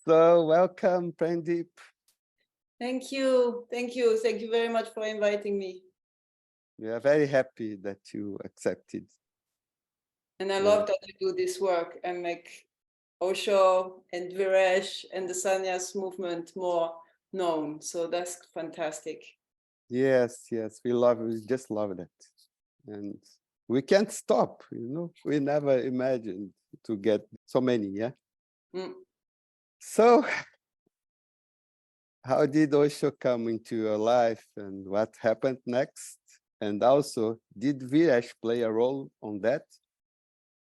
So welcome, Premdip. Thank you. Thank you. Thank you very much for inviting me. We are very happy that you accepted. And I love that you do this work and make Osho and Viresh and the sannyas movement more known. So that's fantastic. Yes, we just love that. And we can't stop, we never imagined to get so many, yeah? Mm. So how did Osho come into your life and what happened next? And also, did Viresh play a role on that?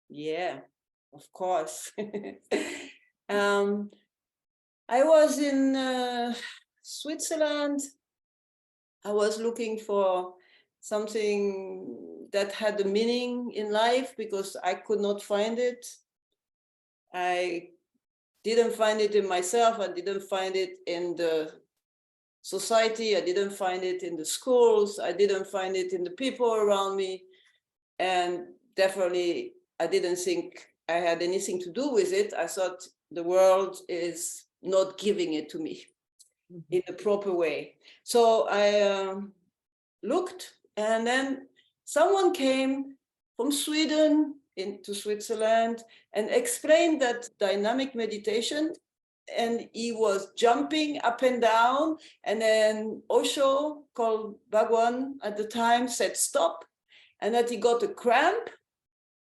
Yeah, of course. I was in Switzerland. I was looking for something that had a meaning in life because I could not find it. I didn't find it in myself. I didn't find it in the society. I didn't find it in the schools. I didn't find it in the people around me. And definitely, I didn't think I had anything to do with it. I thought the world is not giving it to me in the proper way. So I looked, and then someone came from Sweden into Switzerland and explained that dynamic meditation, and he was jumping up and down, and then Osho, called Bhagwan at the time, said stop, and that he got a cramp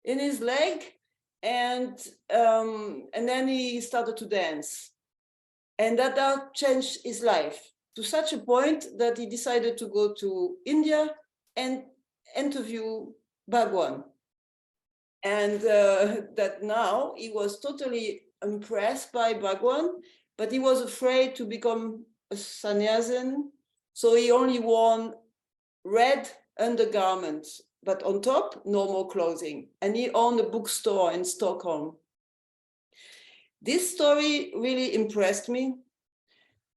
in his leg, and then he started to dance, and that changed his life to such a point that he decided to go to India and interview Bhagwan. And that now he was totally impressed by Bhagwan, but he was afraid to become a sannyasin. So he only wore red undergarments, but on top, normal clothing. And he owned a bookstore in Stockholm. This story really impressed me.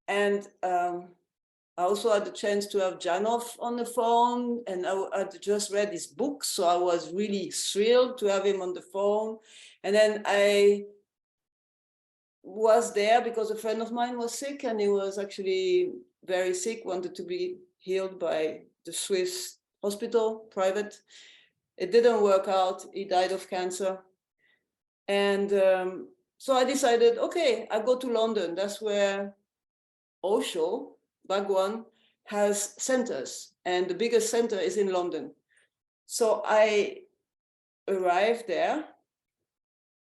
And I also had the chance to have Janov on the phone, and I just read his book, so I was really thrilled to have him on the phone. And then I was there because a friend of mine was sick, and he was actually very sick, wanted to be healed by the Swiss hospital, private. It didn't work out. He died of cancer. And so I decided, okay, I go to London. That's where Osho, Bhagwan, has centers, and the biggest center is in London. So I arrived there,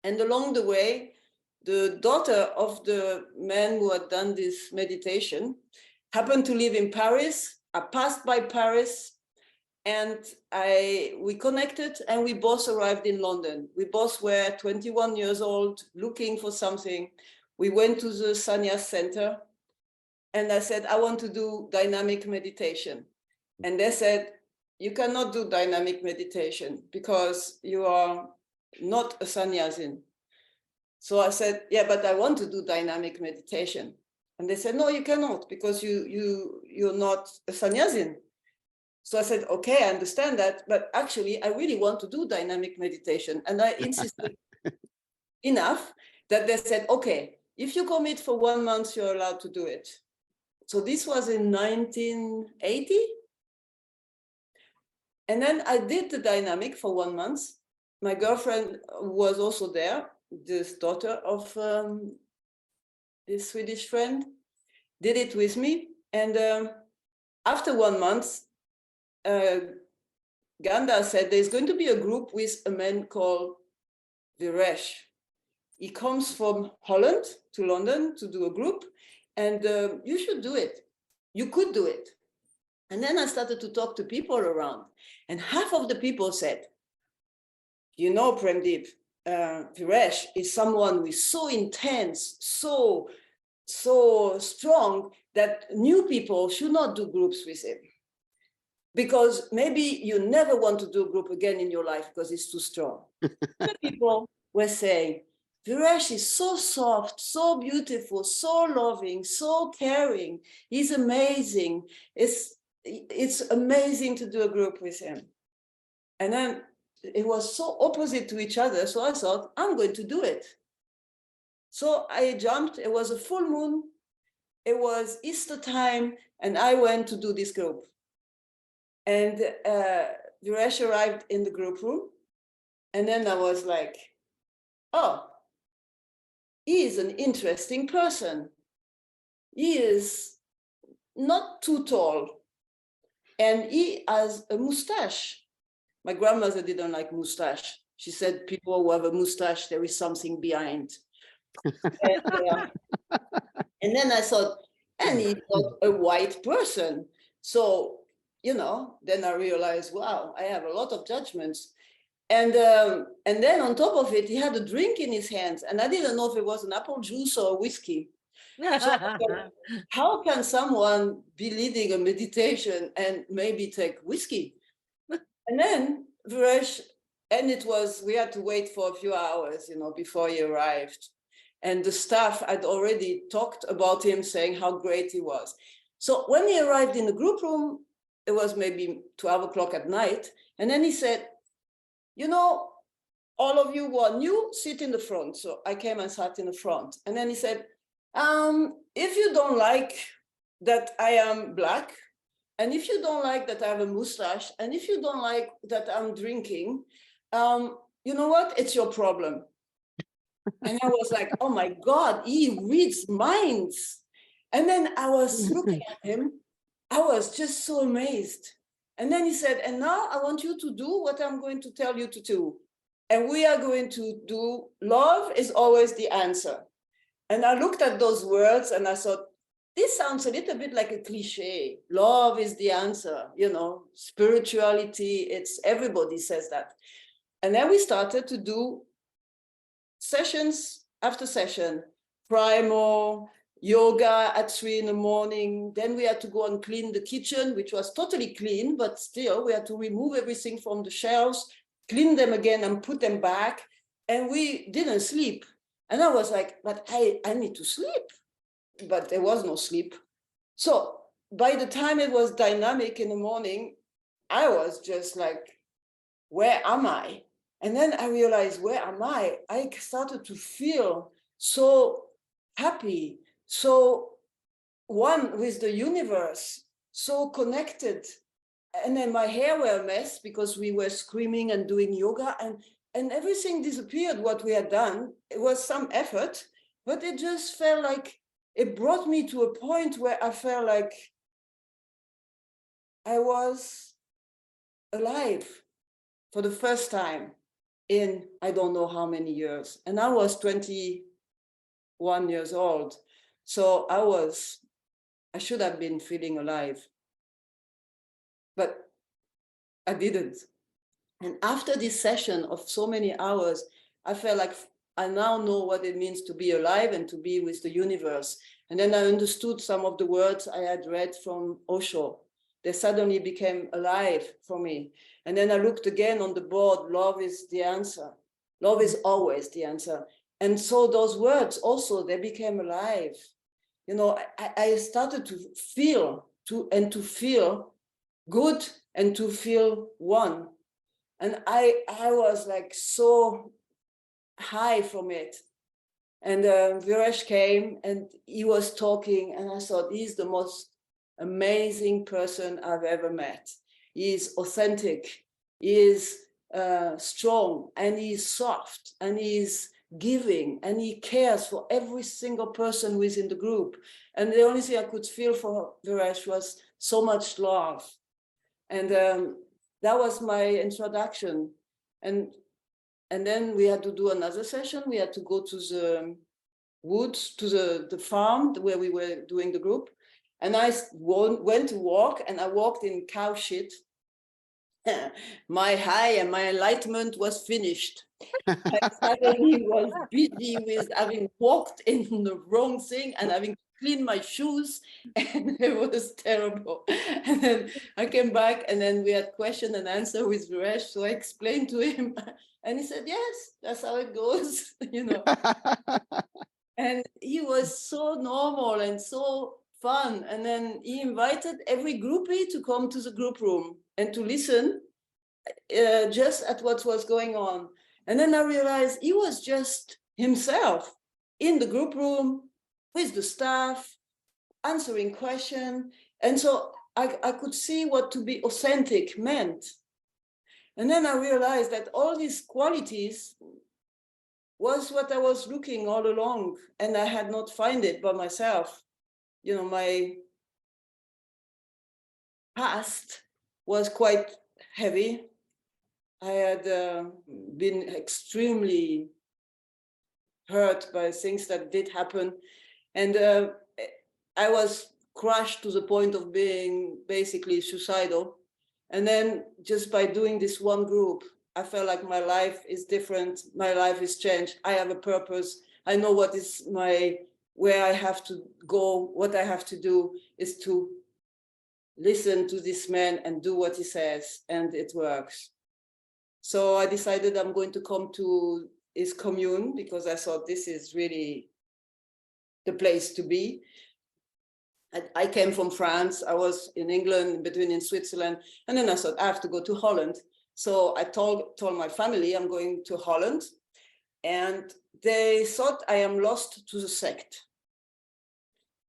and along the way, the daughter of the man who had done this meditation happened to live in Paris. I passed by Paris, and we connected, and we both arrived in London. We both were 21 years old, looking for something. We went to the Sannyas Center, and I said, I want to do dynamic meditation. And they said, you cannot do dynamic meditation because you are not a sannyasin. So I said, yeah, but I want to do dynamic meditation. And they said, no, you cannot because you're not a sannyasin. So I said, okay, I understand that, but actually I really want to do dynamic meditation. And I insisted enough that they said, okay, if you commit for 1 month, you're allowed to do it. So this was in 1980. And then I did the dynamic for 1 month. My girlfriend was also there, this daughter of this Swedish friend, did it with me. And after 1 month, Ganda said, there's going to be a group with a man called Viresh. He comes from Holland to London to do a group, and you should do it. You could do it. And then I started to talk to people around, and half of the people said, you know, Premdip, Viresh is someone who is so intense, so strong that new people should not do groups with him. Because maybe you never want to do a group again in your life because it's too strong. People were saying, Viresh is so soft, so beautiful, so loving, so caring. He's amazing. It's amazing to do a group with him. And then it was so opposite to each other. So I thought, I'm going to do it. So I jumped. It was a full moon. It was Easter time, and I went to do this group. And Viresh arrived in the group room, and then I was like, oh, he is an interesting person. He is not too tall, and he has a mustache. My grandmother didn't like mustache. She said people who have a mustache, there is something behind. And then I thought, and he's not a white person. So, then I realized, wow, I have a lot of judgments. And then on top of it, he had a drink in his hands, and I didn't know if it was an apple juice or whiskey. So how can someone be leading a meditation and maybe take whiskey? And then Viresh, and we had to wait for a few hours, before he arrived. And the staff had already talked about him, saying how great he was. So when he arrived in the group room, it was maybe 12 o'clock at night. And then he said, all of you who are new, sit in the front. So I came and sat in the front. And then he said, if you don't like that I am black, and if you don't like that I have a mustache, and if you don't like that I'm drinking, you know what? It's your problem. And I was like, oh my God, he reads minds. And then I was looking at him. I was just so amazed. And then he said, and now I want you to do what I'm going to tell you to do. And we are going to do, love is always the answer. And I looked at those words and I thought, this sounds a little bit like a cliche. Love is the answer, spirituality, everybody says that. And then we started to do sessions after session, primal, yoga at 3 a.m. Then we had to go and clean the kitchen, which was totally clean, but still we had to remove everything from the shelves, clean them again and put them back. And we didn't sleep. And I was like, but I need to sleep. But there was no sleep. So by the time it was dynamic in the morning, I was just like, where am I? And then I realized, where am I? I started to feel so happy, so one with the universe, so connected. And then my hair were a mess because we were screaming and doing yoga, and everything disappeared, what we had done. It was some effort, but it just felt like it brought me to a point where I felt like I was alive for the first time in I don't know how many years. And I was 21 years old. So I should have been feeling alive, but I didn't. And after this session of so many hours, I felt like I now know what it means to be alive and to be with the universe. And then I understood some of the words I had read from Osho. They suddenly became alive for me. And then I looked again on the board, love is the answer. Love is always the answer. And so those words also, they became alive. I started to feel good and to feel one. And I was like so high from it. And Viresh came and he was talking, and I thought, he's the most amazing person I've ever met. He is authentic, he is strong, and he's soft, and he's giving, and he cares for every single person within the group. And the only thing I could feel for Viresh was so much love. And that was my introduction. And then we had to do another session. We had to go to the woods, to the farm where we were doing the group. And I went to walk, and I walked in cow shit. My high and my enlightenment was finished. I suddenly was busy with having walked in the wrong thing and having cleaned my shoes, and it was terrible. And then I came back, and then we had question and answer with Viresh. So I explained to him, and he said, yes, that's how it goes, And he was so normal and so fun. And then he invited every groupie to come to the group room and to listen just at what was going on. And then I realized he was just himself. in the group room with the staff, answering questions. And so I could see what to be authentic meant. And then I realized that all these qualities was what I was looking all along, and I had not found it by myself. You know, my past was quite heavy. I had been extremely hurt by things that did happen. And I was crushed to the point of being basically suicidal. And then just by doing this one group, I felt like my life is different. My life is changed. I have a purpose. I know what is where I have to go. What I have to do is to listen to this man and do what he says, and it works. So I decided I'm going to come to his commune because I thought this is really the place to be. I came from France. I was in England, between in Switzerland, and then I thought I have to go to Holland. So I told my family I'm going to Holland, and they thought I am lost to the sect.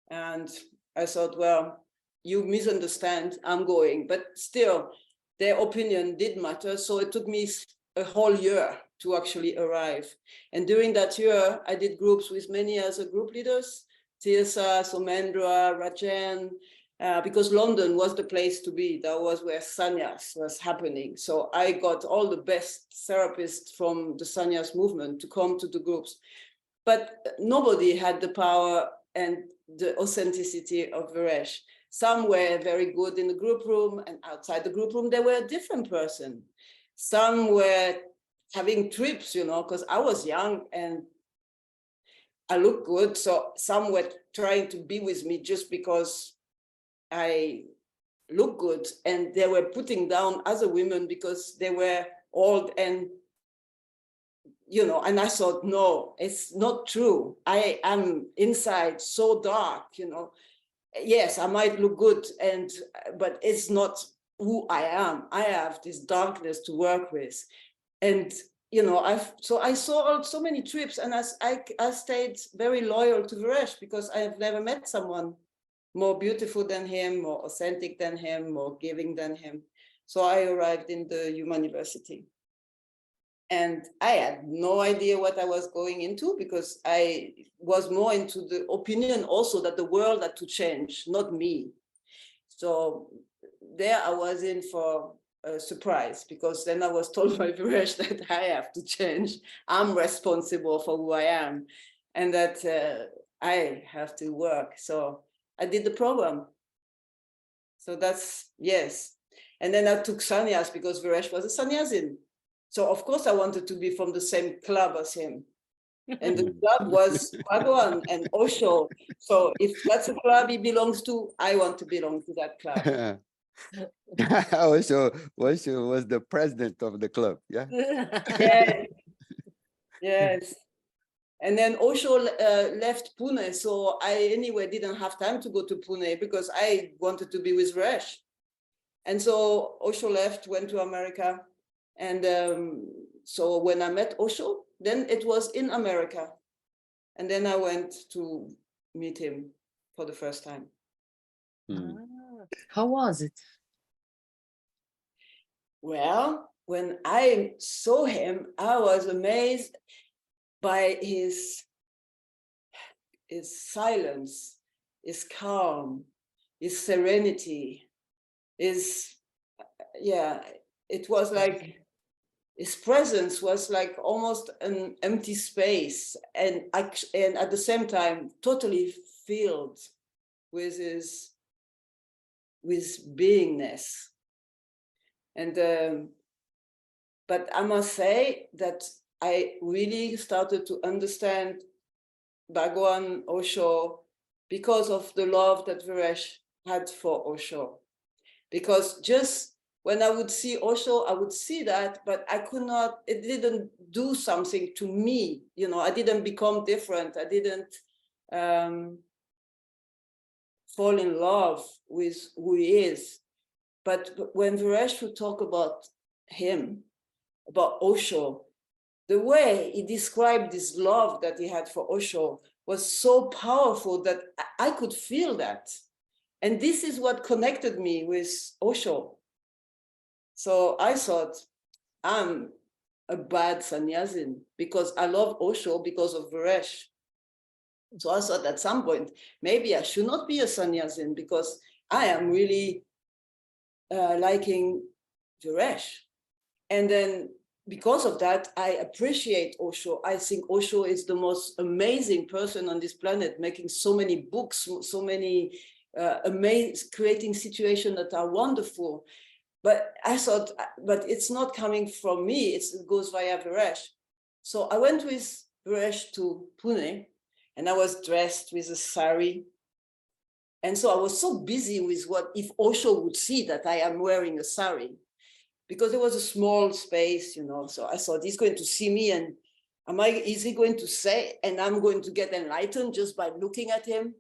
And I thought, well, you misunderstand, I'm going. But still, their opinion did matter. So it took me a whole year to actually arrive. And during that year, I did groups with many other group leaders, Tirsa, Somendra, Rajan, because London was the place to be. That was where sannyas was happening. So I got all the best therapists from the sannyas movement to come to the groups. But nobody had the power and the authenticity of Viresh. Some were very good in the group room, and outside the group room, they were a different person. Some were having trips, you know, because I was young and I looked good. So some were trying to be with me just because I look good. And they were putting down other women because they were old and, you know, and I thought, no, it's not true. I am inside so dark, you know. Yes, I might look good, but it's not who I am. I have this darkness to work with. And, you know, I saw so many trips, and I stayed very loyal to Viresh because I have never met someone more beautiful than him, more authentic than him, more giving than him. So I arrived in the Human University. And I had no idea what I was going into because I was more into the opinion also that the world had to change, not me. So there I was in for a surprise because then I was told by Viresh that I have to change. I'm responsible for who I am and that I have to work. So I did the program. So that's, yes. And then I took sannyas because Viresh was a sannyasin. So of course I wanted to be from the same club as him. And the club was Bhagwan and Osho. So if that's a club he belongs to, I want to belong to that club. Osho was the president of the club, yeah? Yes, yes. And then Osho left Pune. So I anyway didn't have time to go to Pune because I wanted to be with Viresh. And so Osho left, went to America. And so when I met Osho, then it was in America. And then I went to meet him for the first time. How was it? Well, when I saw him, I was amazed by his silence, his calm, his serenity, it was like his presence was like almost an empty space, and at the same time totally filled with beingness. And but I must say that I really started to understand Bhagwan Osho because of the love that Viresh had for Osho. Because just when I would see Osho, I would see that, but I could not, it didn't do something to me. You know, I didn't become different. I didn't fall in love with who he is. But when Viresh would talk about him, about Osho, the way he described this love that he had for Osho was so powerful that I could feel that. And this is what connected me with Osho. So I thought, I'm a bad sannyasin because I love Osho because of Viresh. So I thought at some point, maybe I should not be a sannyasin because I am really liking Viresh. And then because of that, I appreciate Osho. I think Osho is the most amazing person on this planet, making so many books, so many creating situations that are wonderful. But I thought, but it's not coming from me, it goes via Viresh. So I went with Viresh to Pune, and I was dressed with a sari. And so I was so busy with what if Osho would see that I am wearing a sari, because it was a small space, you know. So I thought he's going to see me, and is he going to say, and I'm going to get enlightened just by looking at him?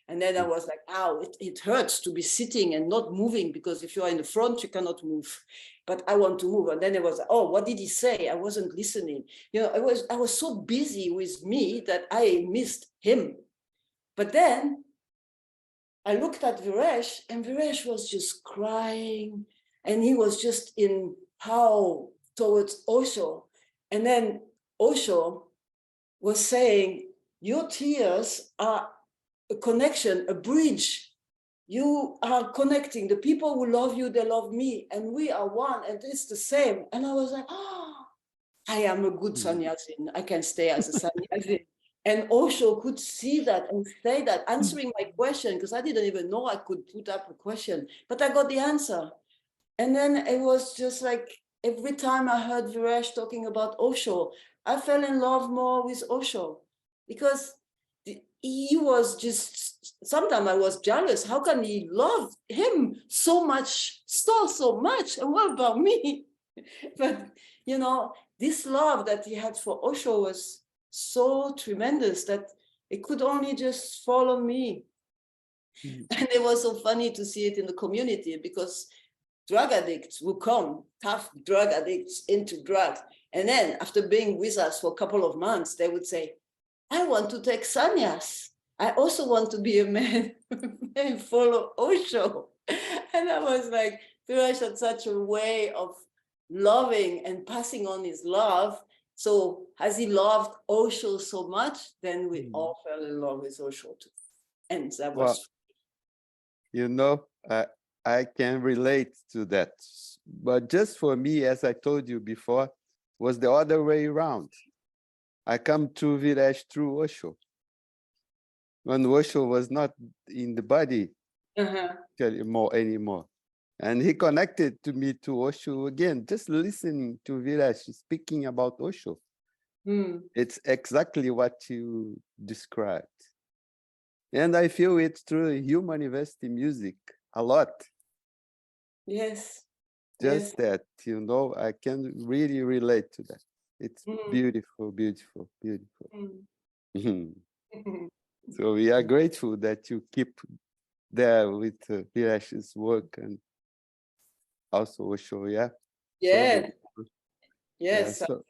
And then I was like, ow, it hurts to be sitting and not moving, because if you are in the front, you cannot move. But I want to move. And then it was, oh, what did he say? I wasn't listening. You know, I was so busy with me that I missed him. But then I looked at Viresh, and Viresh was just crying, and he was just in how towards Osho. And then Osho was saying, your tears are a connection, a bridge. You are connecting. The people who love you, they love me, and we are one, and it's the same. And I was like, oh, I am a good sannyasin. I can stay as a sannyasin. And Osho could see that and say that, answering my question, because I didn't even know I could put up a question, but I got the answer. And then it was just like, every time I heard Viresh talking about Osho, I fell in love more with Osho, because he was just, sometimes I was jealous. How can he love him so much, so much? And what about me? But, you know, this love that he had for Osho was so tremendous that it could only just fall on me. And it was so funny to see it in the community, because drug addicts will come, tough drug addicts into drugs. And then after being with us for a couple of months, they would say, I want to take sannyas. I also want to be a man and follow Osho. And I was like, Viresh had such a way of loving and passing on his love. So as he loved Osho so much, then we all fell in love with Osho too. And that was, you know, I can relate to that. But just for me, as I told you before, was the other way around. I come to Viresh through Osho. When Osho was not in the body anymore. And he connected to me to Osho again, just listening to Viresh speaking about Osho. It's exactly what you described. And I feel it through Human University music a lot. Yes. Just that, you know, I can really relate to that. It's beautiful, beautiful, beautiful. So we are grateful that you keep there with Viresh's work and also Osho, yeah? Yeah. So yes. yeah, so,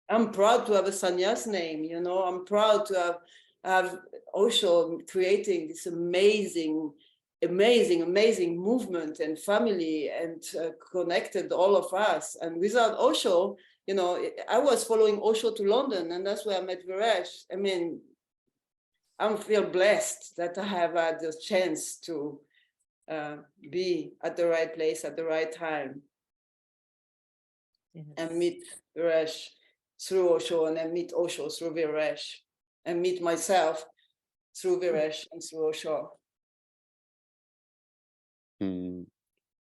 I'm proud to have a sannyas name, you know. I'm proud to have Osho creating this amazing movement and family, and connected all of us. And without Osho, you know, I was following Osho to London, and that's where I met Viresh. I mean, I feel blessed that I have had the chance to be at the right place at the right time. Yes. And meet Viresh through Osho, and then meet Osho through Viresh, and meet myself through Viresh and through Osho.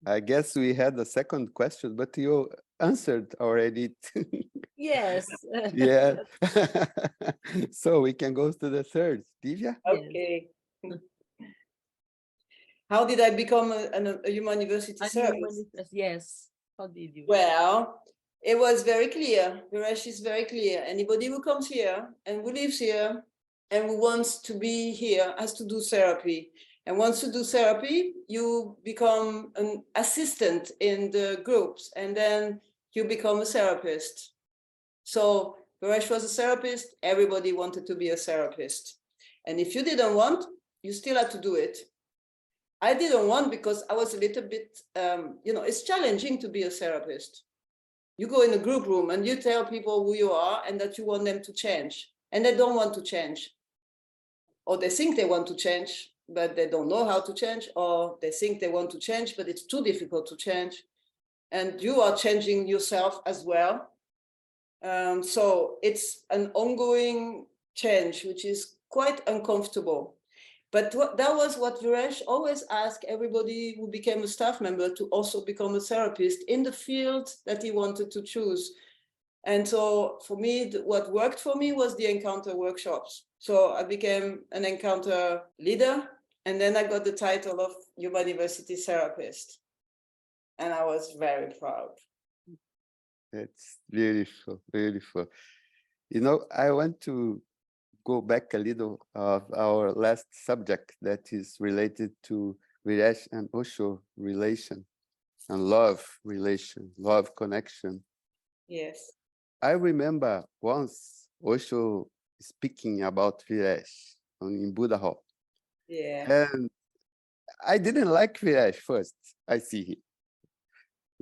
I guess we had a second question, but you answered already. Yes. Yeah. So we can go to the third. Divya? Okay. How did I become a human university service? Yes. How did you? Well, it was very clear. Viresh is very clear. Anybody who comes here and who lives here and who wants to be here has to do therapy. And once you do therapy, you become an assistant in the groups, and then you become a therapist. So Viresh was a therapist. Everybody wanted to be a therapist. And if you didn't want, you still had to do it. I didn't want because I was a little bit, it's challenging to be a therapist. You go in a group room and you tell people who you are and that you want them to change. And they don't want to change. Or they think they want to change, but they don't know how to change. Or they think they want to change, but it's too difficult to change. And you are changing yourself as well. So it's an ongoing change, which is quite uncomfortable. But that was what Viresh always asked everybody who became a staff member to also become a therapist in the field that he wanted to choose. And so for me, what worked for me was the encounter workshops. So I became an encounter leader, and then I got the title of University Therapist. And I was very proud. It's beautiful, beautiful. I want to go back a little of our last subject that is related to Viresh and Osho relation and love relation, love connection. Yes. I remember once Osho speaking about Viresh in Buddha Hall. Yeah. And I didn't like Viresh first, I see him.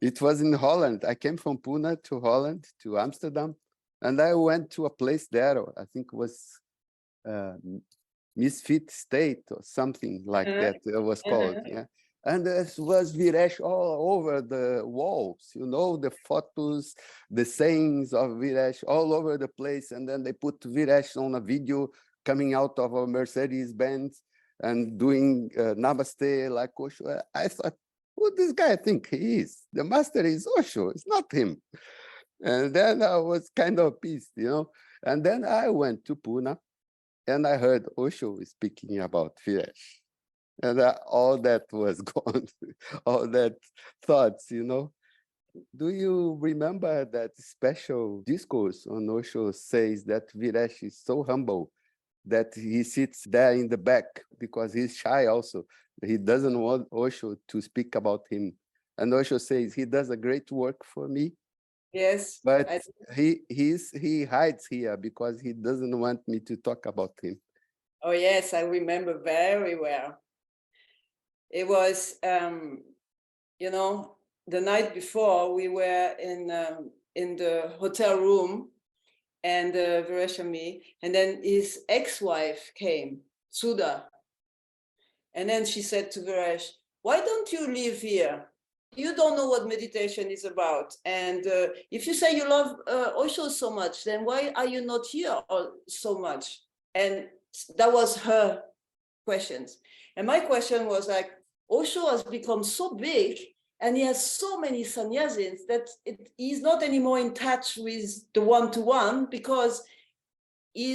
It was in Holland. I came from Pune to Holland, to Amsterdam, and I went to a place there, I think it was Misfit State or something like that it was called. Yeah. And there was Viresh all over the walls, the photos, the sayings of Viresh all over the place. And then they put Viresh on a video coming out of a Mercedes-Benz and doing Namaste like Osho. I thought, who this guy think he is? The master is Osho, it's not him. And then I was kind of pissed, And then I went to Pune and I heard Osho speaking about Viresh. And all that was gone, all that thoughts, Do you remember that special discourse on Osho says that Viresh is so humble that he sits there in the back because he's shy also. He doesn't want Osho to speak about him. And Osho says, he does a great work for me. Yes. But he hides here because he doesn't want me to talk about him. Oh, yes, I remember very well. It was, the night before we were in the hotel room, and Viresh and me, and then his ex-wife came, Sudha. And then she said to Viresh, why don't you live here? You don't know what meditation is about. And if you say you love Osho so much, then why are you not here so much? And that was her questions. And my question was like, Osho has become so big and he has so many sannyasis that he's not anymore in touch with the one-to-one because he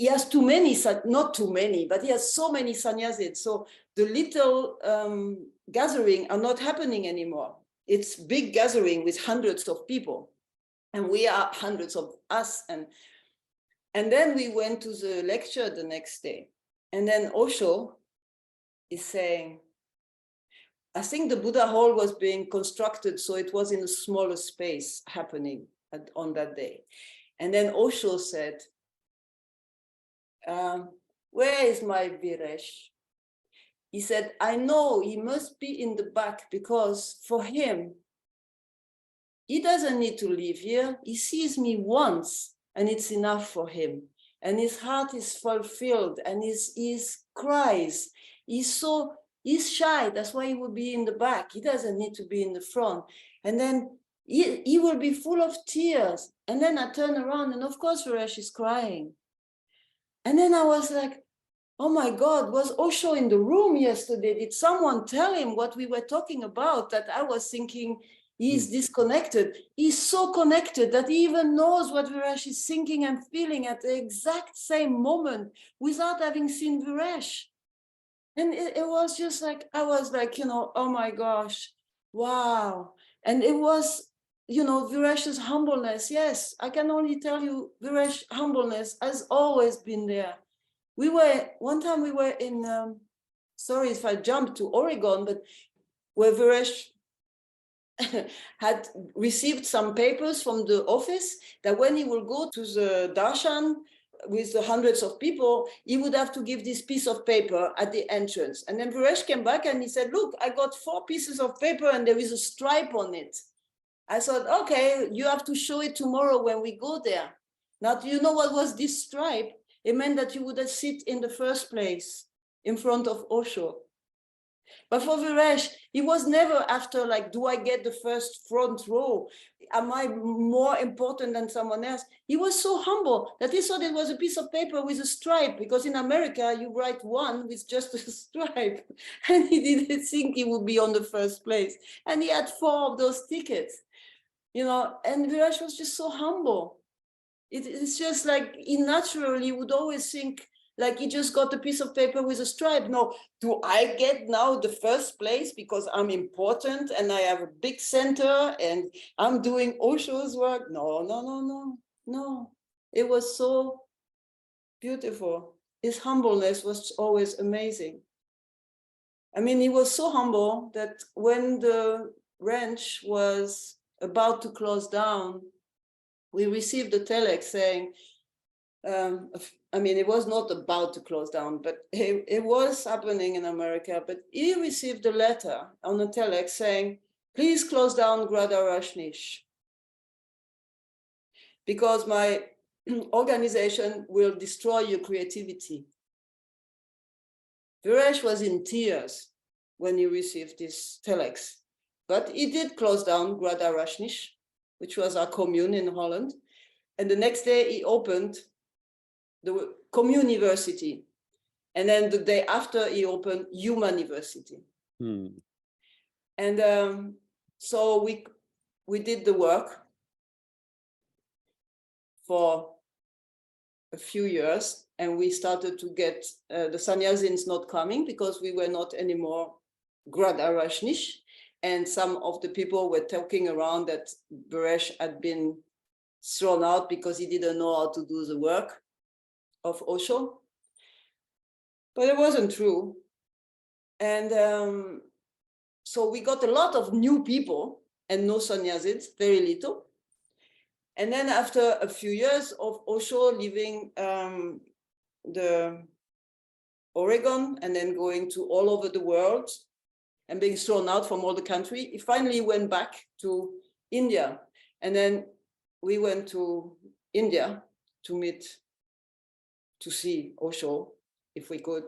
has too many, not too many, but he has so many sannyasis. So the little gathering are not happening anymore. It's big gathering with hundreds of people. And we are hundreds of us. And then we went to the lecture the next day. And then Osho is saying, I think the Buddha Hall was being constructed, so it was in a smaller space happening on that day. And then Osho said, where is my Viresh? He said, I know he must be in the back because for him, he doesn't need to live here. He sees me once and it's enough for him. And his heart is fulfilled and he cries. He's shy, that's why he will be in the back. He doesn't need to be in the front. And then he will be full of tears. And then I turn around and of course Viresh is crying. And then I was like, oh my God, was Osho in the room yesterday? Did someone tell him what we were talking about? That I was thinking he's disconnected. He's so connected that he even knows what Viresh is thinking and feeling at the exact same moment without having seen Viresh. And it was just like, I was like, oh my gosh, wow. And it was, Viresh's humbleness. Yes, I can only tell you, Viresh's humbleness has always been there. One time we were in, sorry if I jumped to Oregon, but where Viresh had received some papers from the office that when he will go to the darshan with the hundreds of people, he would have to give this piece of paper at the entrance. And then Viresh came back and he said, look, I got 4 pieces of paper and there is a stripe on it. I thought, okay, you have to show it tomorrow when we go there. Now, do you know what was this stripe? It meant that you would have sit in the first place in front of Osho. But for Viresh, he was never after like, do I get the first front row? Am I more important than someone else? He was so humble that he thought it was a piece of paper with a stripe, because in America, you write one with just a stripe. And he didn't think he would be on the first place. And he had 4 of those tickets, you know, and Viresh was just so humble. It's just like he naturally would always think, like he just got a piece of paper with a stripe. No, do I get now the first place because I'm important and I have a big center and I'm doing Osho's work? No, no, no, no, no. It was so beautiful. His humbleness was always amazing. I mean, he was so humble that when the ranch was about to close down, we received a telex saying, I mean, it was not about to close down, but it was happening in America. But he received a letter on a telex saying, please close down Grada Rajneesh, because my organization will destroy your creativity. Viresh was in tears when he received this telex, but he did close down Grada Rajneesh, which was our commune in Holland. And the next day he opened the Commune University. And then the day after he opened Human University. And so we did the work for a few years, and we started to get the sannyasins not coming because we were not anymore Grada Rajneesh. And some of the people were talking around that Viresh had been thrown out because he didn't know how to do the work of Osho. But it wasn't true. And so we got a lot of new people and no sannyasins, very little. And then after a few years of Osho leaving the Oregon and then going to all over the world and being thrown out from all the country, he finally went back to India. And then we went to India to see Osho, if we could,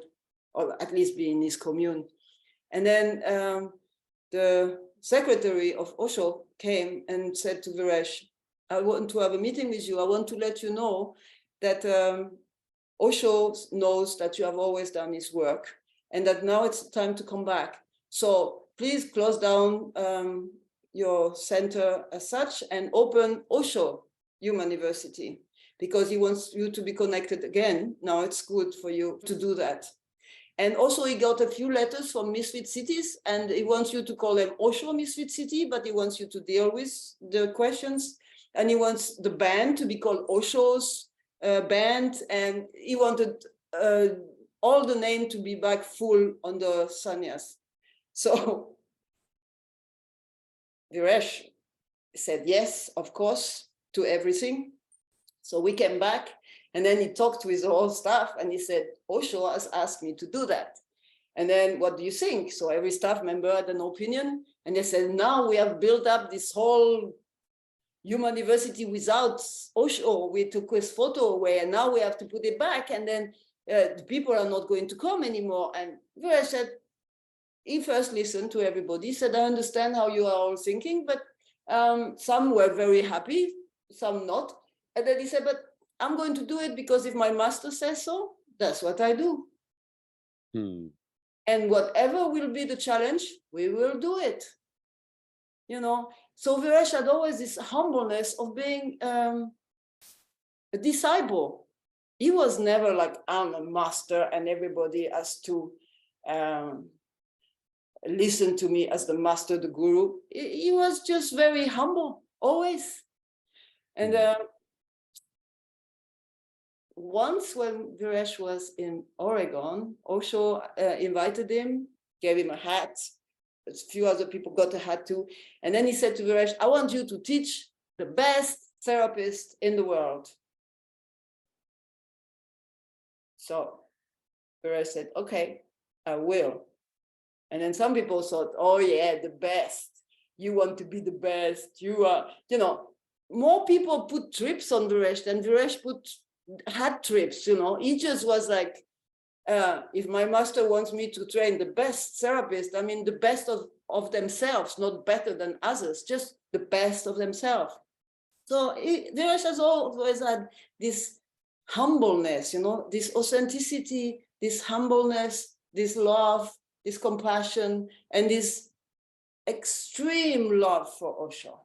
or at least be in his commune. And then the secretary of Osho came and said to Viresh, I want to have a meeting with you. I want to let you know that Osho knows that you have always done his work and that now it's time to come back. So please close down your center as such and open Osho Human University, because he wants you to be connected again. Now it's good for you to do that. And also he got a few letters from Misfit Cities, and he wants you to call them Osho Misfit City, but he wants you to deal with the questions. And he wants the band to be called Osho's band. And he wanted all the name to be back full on the sannyas. So Viresh said yes, of course, to everything. So we came back, and then he talked with the whole staff and he said, Osho has asked me to do that. And then what do you think? So every staff member had an opinion, and they said, now we have built up this whole Human University without Osho. We took his photo away and now we have to put it back, and then the people are not going to come anymore. And Viresh said, he first listened to everybody, he said, I understand how you are all thinking, but some were very happy, some not. And then he said, but I'm going to do it because if my master says so, that's what I do. And whatever will be the challenge, we will do it. You know, so Viresh had always this humbleness of being a disciple. He was never like, I'm a master and everybody has to listen to me as the master, the guru. He was just very humble, always. And once when Viresh was in Oregon, Osho invited him, gave him a hat, a few other people got a hat too. And then he said to Viresh, I want you to teach the best therapist in the world. So Viresh said, okay, I will. And then some people thought, oh yeah, the best. You want to be the best. You are, more people put trips on Viresh than Viresh had trips, He just was like, if my master wants me to train the best therapist, I mean, the best of themselves, not better than others, just the best of themselves. So Viresh has always had this humbleness, this authenticity, this humbleness, this love, this compassion, and this extreme love for Osho.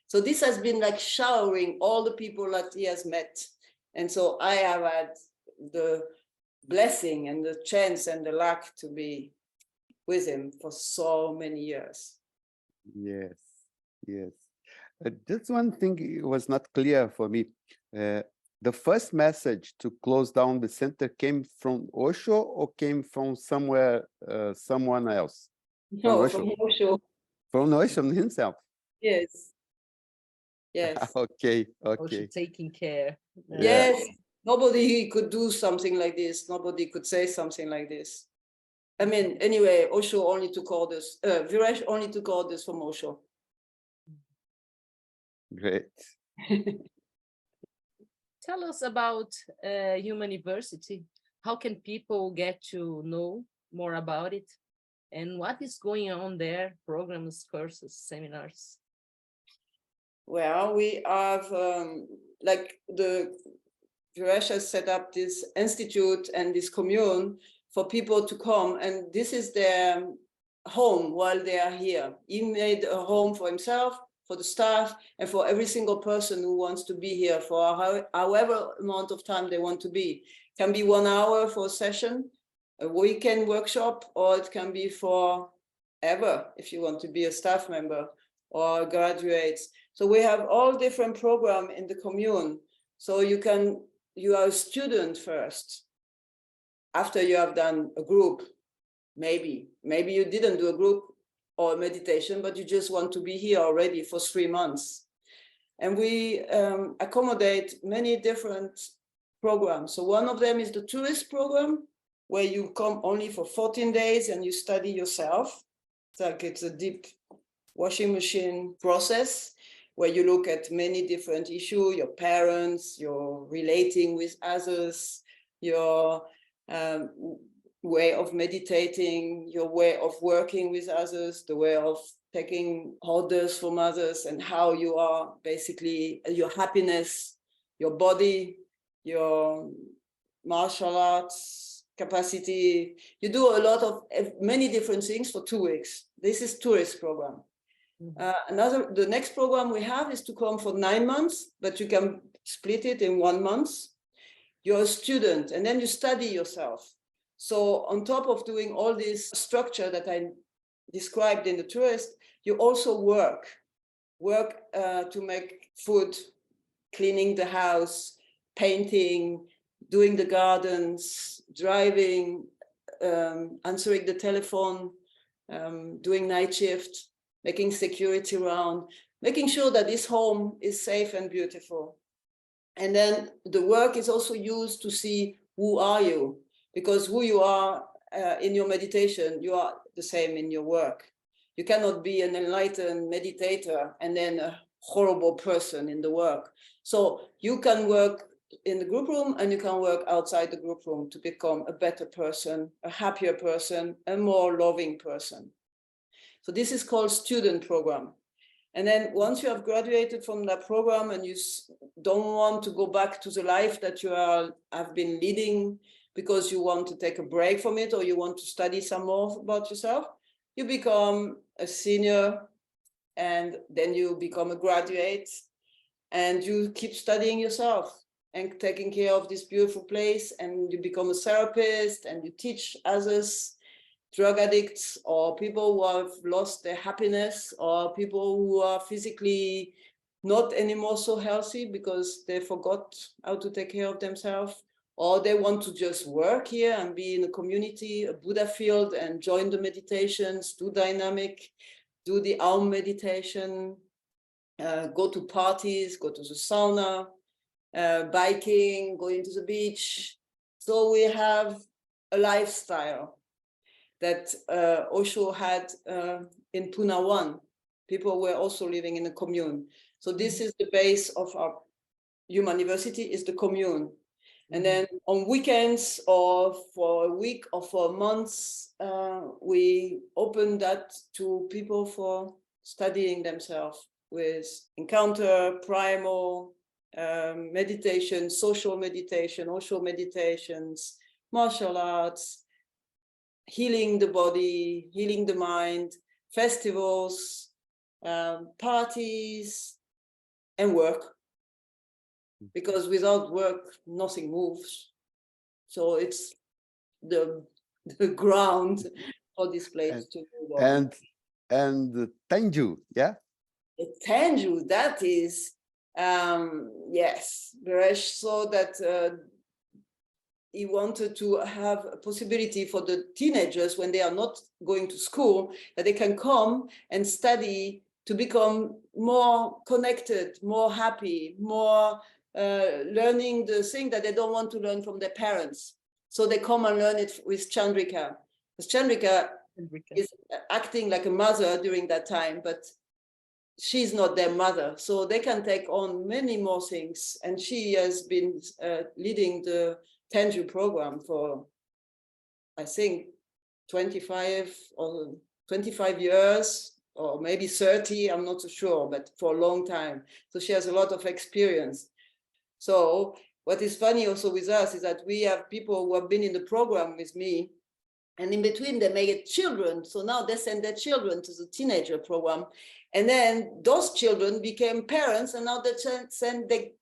So this has been like showering all the people that he has met. And so I have had the blessing and the chance and the luck to be with him for so many years. Yes, yes. Just one thing was not clear for me. The first message to close down the center came from Osho or came from someone else? No, from Osho. From Osho himself? Yes. Yes. Okay. Osho taking care. Yes. Nobody could do something like this. Nobody could say something like this. I mean, anyway, Osho only took orders. Viresh only took orders from Osho. Great. Tell us about Human University. How can people get to know more about it? And what is going on there? Programs, courses, seminars? Well, we have, Viresh has set up this institute and this commune for people to come, and this is their home while they are here. He made a home for himself, for the staff, and for every single person who wants to be here for however amount of time they want to be. It can be 1 hour for a session, a weekend workshop, or it can be for ever if you want to be a staff member or graduates. So we have all different programs in the commune. So you are a student first. After you have done a group, maybe you didn't do a group or meditation, but you just want to be here already for 3 months. And we accommodate many different programs. So one of them is the tourist program, where you come only for 14 days and you study yourself. It's a deep washing machine process where you look at many different issues, your parents, your relating with others, your way of meditating, your way of working with others, the way of taking orders from others, and how you are basically your happiness, your body, your martial arts capacity. You do a lot of many different things for 2 weeks. This is tourist program. The next program we have is to come for 9 months, but you can split it in 1 month. You're a student and then you study yourself. So on top of doing all this structure that I described in the tourist, you also work to make food, cleaning the house, painting, doing the gardens, driving, answering the telephone, doing night shift, making security around, making sure that this home is safe and beautiful. And then the work is also used to see who are you, because who you are in your meditation, you are the same in your work. You cannot be an enlightened meditator and then a horrible person in the work. So you can work in the group room and you can work outside the group room to become a better person, a happier person, a more loving person. So this is called student program. And then once you have graduated from that program and you don't want to go back to the life that you have been leading because you want to take a break from it or you want to study some more about yourself, you become a senior and then you become a graduate and you keep studying yourself and taking care of this beautiful place, and you become a therapist and you teach others, drug addicts or people who have lost their happiness or people who are physically not anymore so healthy because they forgot how to take care of themselves, or they want to just work here and be in a community, a Buddha field, and join the meditations, do dynamic, do the Aum meditation, go to parties, go to the sauna, biking, going to the beach. So we have a lifestyle that Osho had in Pune 1. People were also living in a commune. So this is the base of our Human University, is the commune. And then on weekends or for a week or for months, we open that to people for studying themselves with encounter, primal, meditation, social meditation, Osho meditations, martial arts, healing the body, healing the mind, festivals, parties, and work. Because without work, nothing moves. So it's the ground for this place to move on. And Tenju, yeah? Tenju, that is, yes, Beresh saw that he wanted to have a possibility for the teenagers when they are not going to school, that they can come and study to become more connected, more happy, more learning the thing that they don't want to learn from their parents. So they come and learn it with Chandrika. Because Chandrika is acting like a mother during that time, but she's not their mother. So they can take on many more things. And she has been leading the Tenju program for, I think, 25 or 25 years, or maybe 30, I'm not so sure, but for a long time. So she has a lot of experience. So what is funny also with us is that we have people who have been in the program with me, and in between they may get children. So now they send their children to the teenager program. And then those children became parents, and now they send the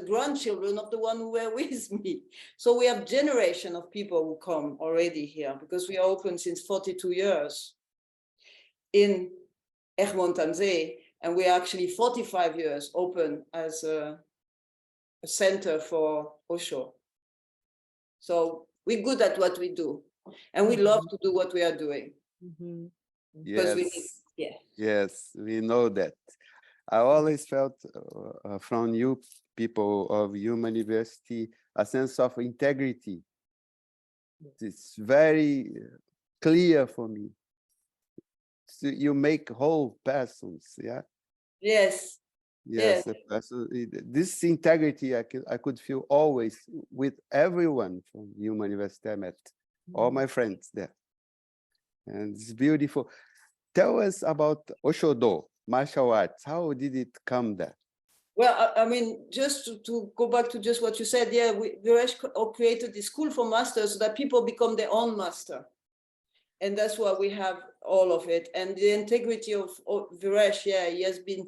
grandchildren of the one who were with me. So we have generation of people who come already here, because we are open since 42 years in Egmond aan Zee, and we are actually 45 years open as a center for Osho. So we're good at what we do, and we love to do what we are doing. Yes, yeah. yes, we know that. I always felt from you people of Human University a sense of integrity. It's very clear for me. So you make whole persons, yeah? Yes. Yes, this integrity I could feel always with everyone from Human University I met, all my friends there. And it's beautiful. Tell us about Osho-do, martial arts. How did it come there? Well, I mean, just to go back to just what you said, yeah, Viresh created this school for masters so that people become their own master. And that's why we have all of it. And the integrity of Viresh, yeah, he has been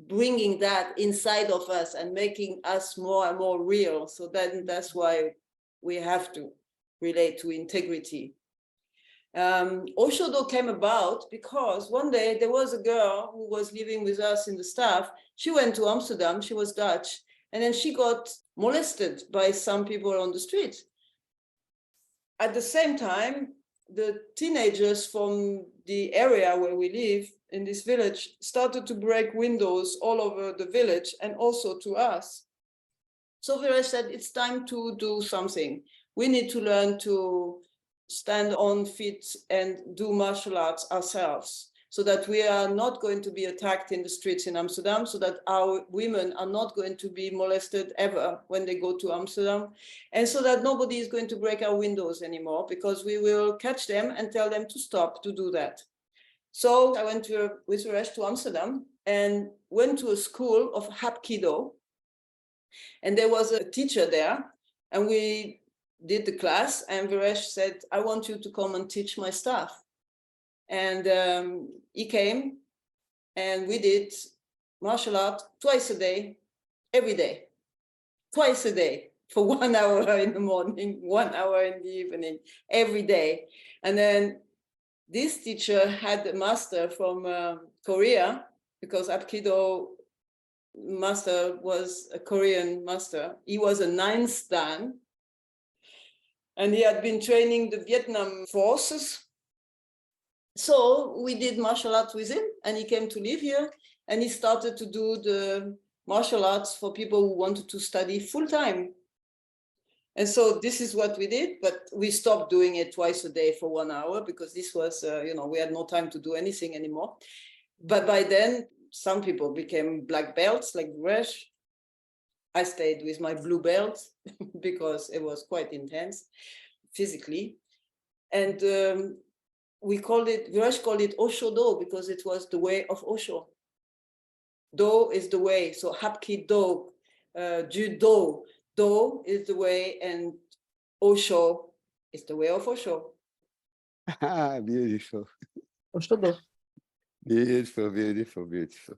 bringing that inside of us and making us more and more real. So that's why we have to relate to integrity. Osho-do came about because one day there was a girl who was living with us in the staff. She went to Amsterdam, she was Dutch, and then she got molested by some people on the street. At the same time, the teenagers from the area where we live in this village started to break windows all over the village and also to us. So Viresh said, it's time to do something. We need to learn to stand on feet and do martial arts ourselves, so that we are not going to be attacked in the streets in Amsterdam, so that our women are not going to be molested ever when they go to Amsterdam, and so that nobody is going to break our windows anymore, because we will catch them and tell them to stop to do that. So I went with Viresh to Amsterdam and went to a school of Hapkido, and there was a teacher there, and we did the class, and Viresh said, I want you to come and teach my staff. And he came, and we did martial art twice a day, every day, twice a day, for 1 hour in the morning, 1 hour in the evening, every day. And then this teacher had a master from Korea, because Aikido master was a Korean master. He was a 9th Dan, and he had been training the Vietnam forces. So we did martial arts with him, and he came to live here, and he started to do the martial arts for people who wanted to study full-time. And so this is what we did, but we stopped doing it twice a day for 1 hour because this was, we had no time to do anything anymore. But by then, some people became black belts like Resh. I stayed with my blue belt because it was quite intense physically. And Viresh called it Osho Do because it was the way of Osho. Do is the way, so Hapki Do, Judo. Do is the way, and Osho is the way of Osho. Beautiful. Gostou? Beautiful, beautiful, beautiful.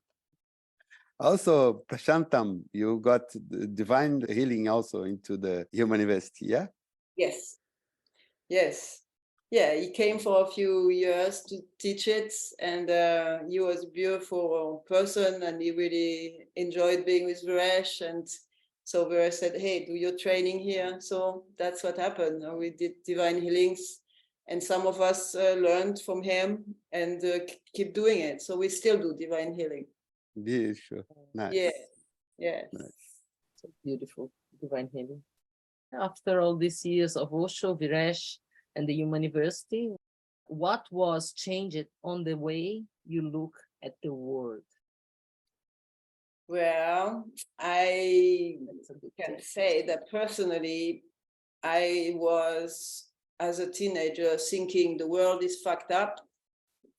Also, Prashantam, you got divine healing also into the Human University, yeah? Yes, yes. Yeah, he came for a few years to teach it, and he was a beautiful person, and he really enjoyed being with Viresh. And so Viresh said, hey, do your training here. So that's what happened. We did divine healings, and some of us learned from him and keep doing it. So we still do divine healing. Beautiful. Nice. Yeah, yeah. Nice. So beautiful, divine healing. After all these years of Osho, Viresh, and the Human University, what was changed on the way you look at the world? Well, I can say that personally, I was, as a teenager, thinking the world is fucked up,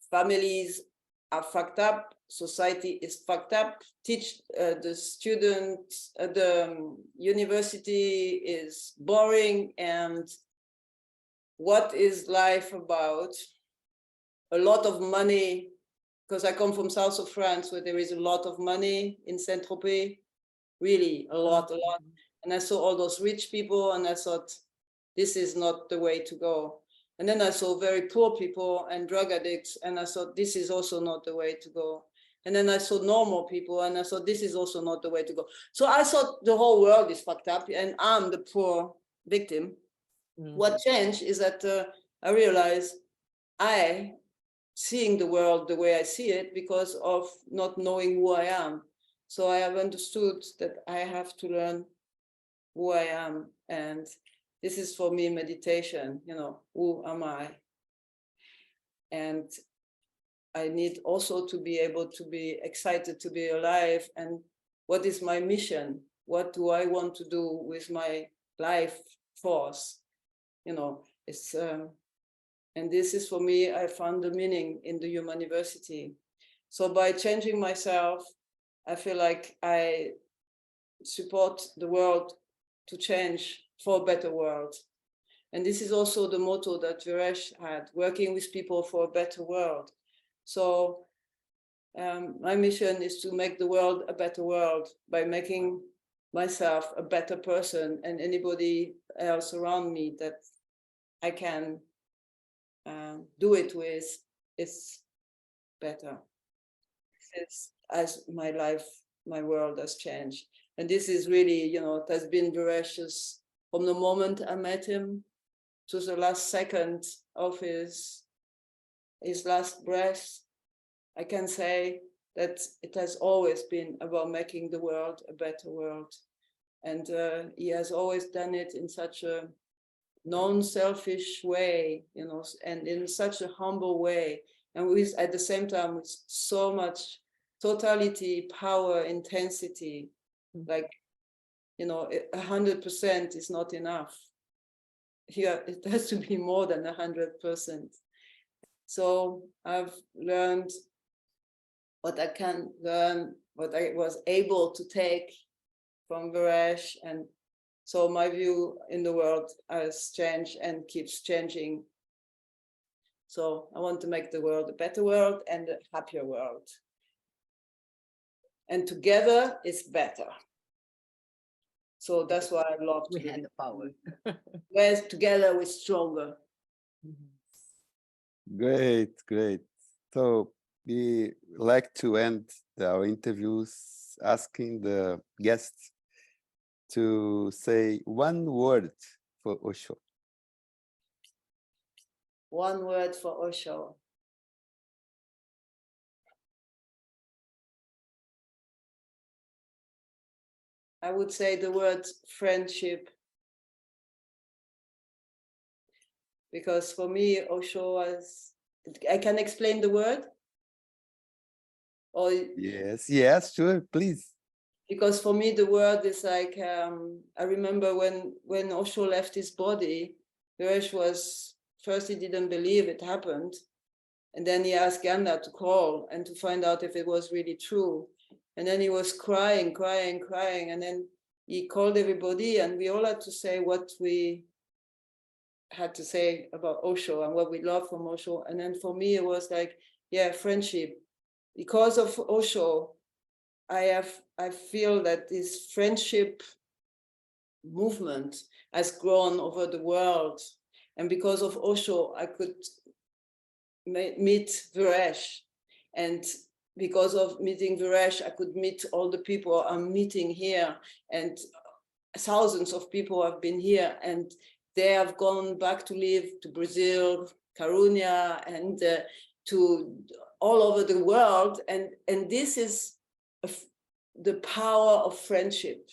families are fucked up, society is fucked up, the students, the university is boring, and what is life about? A lot of money, because I come from south of France where there is a lot of money in Saint-Tropez, really a lot. And I saw all those rich people and I thought, this is not the way to go. And then I saw very poor people and drug addicts and I thought, this is also not the way to go. And then I saw normal people and I thought, this is also not the way to go. So I thought the whole world is fucked up and I'm the poor victim. What changed is that I realized seeing the world the way I see it because of not knowing who I am. So I have understood that I have to learn who I am. And this is for me meditation, who am I? And I need also to be able to be excited to be alive. And what is my mission? What do I want to do with my life force? It's and this is for me, I found the meaning in the Human University. So by changing myself, I feel like I support the world to change for a better world. And this is also the motto that Viresh had, working with people for a better world. So my mission is to make the world a better world by making myself a better person and anybody else around me that I can do it with is better. It's as my life, my world has changed. And this is really, it has been Viresh's from the moment I met him to the last second of his last breath. I can say that it has always been about making the world a better world. And he has always done it in such a non-selfish way, and in such a humble way, and with at the same time with so much totality, power, intensity. Like 100% is not enough. Here it has to be more than 100%. So I've learned what I can learn, what I was able to take from Viresh, and so my view in the world has changed and keeps changing. So I want to make the world a better world and a happier world. And together it's better. So that's why I love to We had the power. Whereas together we're stronger. Great, great. So we like to end our interviews asking the guests to say one word for Osho. One word for Osho. I would say the word friendship. Because for me, Osho was, I can explain the word? Or Yes, sure, please. because for me, the word is like, I remember when Osho left his body, Viresh was, first he didn't believe it happened. And then he asked Ganda to call and to find out if it was really true. And then he was crying. And then he called everybody and we all had to say what we had to say about Osho and what we love from Osho. And then for me, it was like, yeah, friendship. Because of Osho, I feel that this friendship movement has grown over the world. And because of Osho, I could meet Viresh. And because of meeting Viresh, I could meet all the people I'm meeting here. And thousands of people have been here and they have gone back to live to Brazil, Carunia, and to all over the world. And this is the power of friendship.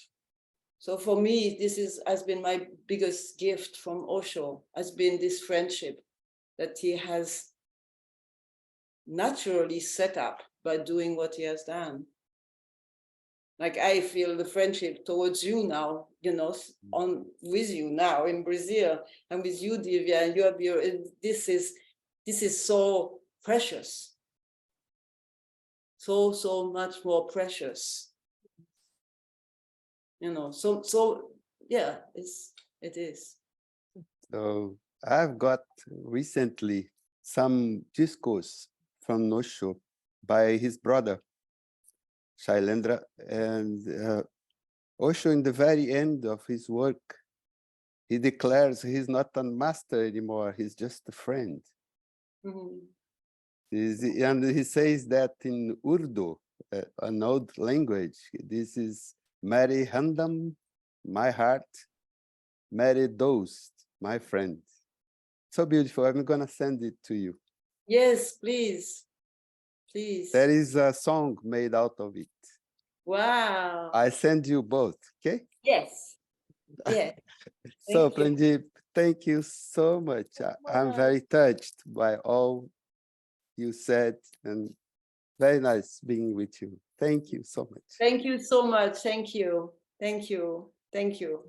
So for me, this has been my biggest gift from Osho, has been this friendship that he has naturally set up by doing what he has done. Like I feel the friendship towards you now, you know, with you now in Brazil, and with you, Divya, and you have your, this is so precious. So much more precious. You know, so yeah, it is. So I've got recently some discourse from Osho by his brother, Shailendra, and Osho, in the very end of his work, he declares he's not a master anymore, he's just a friend. Mm-hmm. And he says that in Urdu, an old language, this is Mary Handam, my heart, Mary Dost, my friend. So beautiful, I'm gonna send it to you. Yes, please. Please. There is a song made out of it. Wow. I send you both, okay? Yes. Yeah. So, Thank you. Premdip, thank you so much. I'm very touched by all you said and very nice being with you. Thank you so much. Thank you so much. Thank you. Thank you. Thank you.